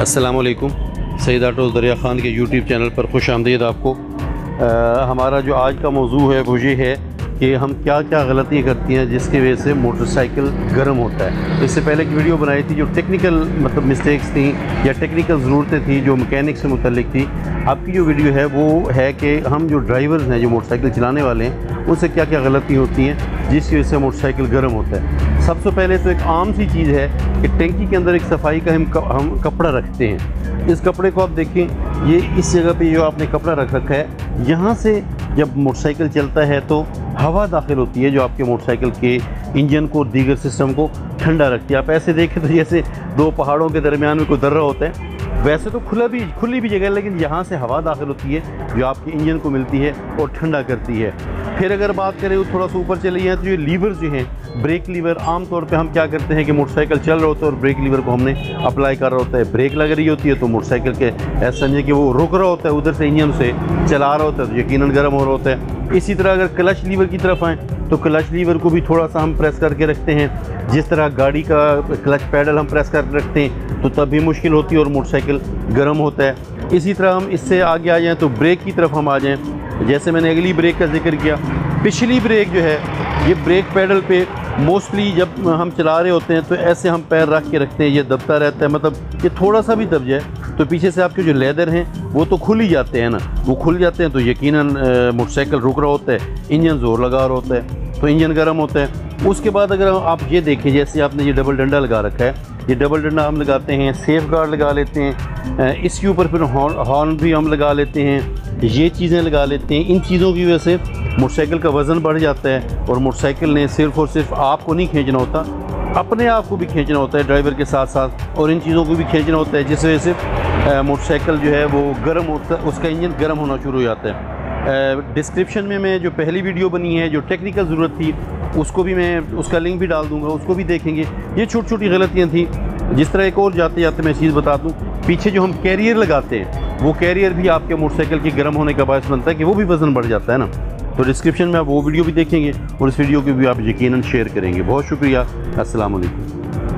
अस्सलाम वालेकुम। सईद ऑटोज़ दरिया ख़ान के यूट्यूब चैनल पर खुश आमदीद आपको। हमारा जो आज का मौजू है वो ये है कि हम क्या क्या गलतियाँ करती हैं जिसकी वजह से मोटरसाइकिल गर्म होता है। इससे पहले एक वीडियो बनाई थी जो टेक्निकल मतलब मिस्टेक्स थी या टेक्निकल ज़रूरतें थी जो मैकेनिक से मुतल्लिक थी। आपकी जो वीडियो है वो है कि हम जो ड्राइवर्स हैं, जो मोटरसाइकिल चलाने वाले हैं, उनसे क्या क्या गलती होती हैं जिसकी वजह से मोटरसाइकिल गर्म होता है। सबसे पहले तो एक आम सी चीज़ है कि टैंकी के अंदर एक सफाई का हम कपड़ा रखते हैं। इस कपड़े को आप देखें, ये इस जगह पे जो आपने कपड़ा रख रखा है, यहाँ से जब मोटरसाइकिल चलता है तो हवा दाखिल होती है जो आपके मोटरसाइकिल के इंजन को, दीगर सिस्टम को ठंडा रखती है। आप ऐसे देखें तो जैसे दो पहाड़ों के दरमियान में कोई दर्रा होता है, वैसे तो खुली भी जगह है, लेकिन यहाँ से हवा दाखिल होती है जो आपके इंजन को मिलती है और ठंडा करती है। फिर अगर बात करें वो थोड़ा सा ऊपर चले जाए तो ये लीवर जो हैं, ब्रेक लीवर, आम तौर पे हम क्या करते हैं कि मोटरसाइकिल चल रहा होता है और ब्रेक लीवर को हमने अप्लाई कर रहा होता है, ब्रेक लग रही होती है तो मोटरसाइकिल के ऐसा समझे कि वो रुक रहा होता है, उधर से इंजन से चला रहा होता है तो यकीनन गर्म हो रहा होता है। इसी तरह अगर क्लच लीवर की तरफ आएँ तो क्लच लीवर को भी थोड़ा सा हम प्रेस करके रखते हैं। जिस तरह गाड़ी का क्लच पैडल हम प्रेस करके रखते हैं तो तब भी मुश्किल होती है और मोटरसाइकिल गर्म होता है। इसी तरह हम इससे आगे आ जाएँ तो ब्रेक की तरफ हम आ जाएँ। जैसे मैंने अगली ब्रेक का जिक्र किया, पिछली ब्रेक जो है ये ब्रेक पैडल पे मोस्टली जब हम चला रहे होते हैं तो ऐसे हम पैर रख के रखते हैं, ये दबता रहता है। मतलब ये थोड़ा सा भी दब जाए तो पीछे से आपके जो लेदर हैं वो तो खुल ही जाते हैं ना, वो खुल जाते हैं तो यकीनन मोटरसाइकिल रुक रहा होता है, इंजन ज़ोर लगा रहा होता है तो इंजन गर्म होता है। उसके बाद अगर आप ये देखें, जैसे आपने ये डबल डंडा लगा रखा है, ये डबल डंडा हम लगाते हैं, सेफ गार्ड लगा लेते हैं, इसके ऊपर फिर हॉर्न भी हम लगा लेते हैं, ये चीज़ें लगा लेते हैं। इन चीज़ों की वजह से मोटरसाइकिल का वज़न बढ़ जाता है और मोटरसाइकिल ने सिर्फ़ और सिर्फ आपको नहीं खींचना होता, अपने आप को भी खींचना होता है ड्राइवर के साथ साथ, और इन चीज़ों को भी खींचना होता है जिस वजह से मोटरसाइकिल जो है वो गर्म होता है, उसका इंजन गर्म होना शुरू हो जाता है। डिस्क्रिप्शन में मैं जो पहली वीडियो बनी है जो टेक्निकल ज़रूरत थी उसको भी मैं उसका लिंक भी डाल दूँगा, उसको भी देखेंगे। ये छोटी छोटी गलतियाँ थी। जिस तरह एक और जाते जाते मैं चीज़ बता दूँ, पीछे जो हम कैरियर लगाते हैं वो कैरियर भी आपके मोटरसाइकिल के गर्म होने का बायस बनता है कि वो भी वज़न बढ़ जाता है ना। तो डिस्क्रिप्शन में आप वो वीडियो भी देखेंगे और इस वीडियो को भी आप यकीनन शेयर करेंगे। बहुत शुक्रिया। अस्सलाम वालेकुम।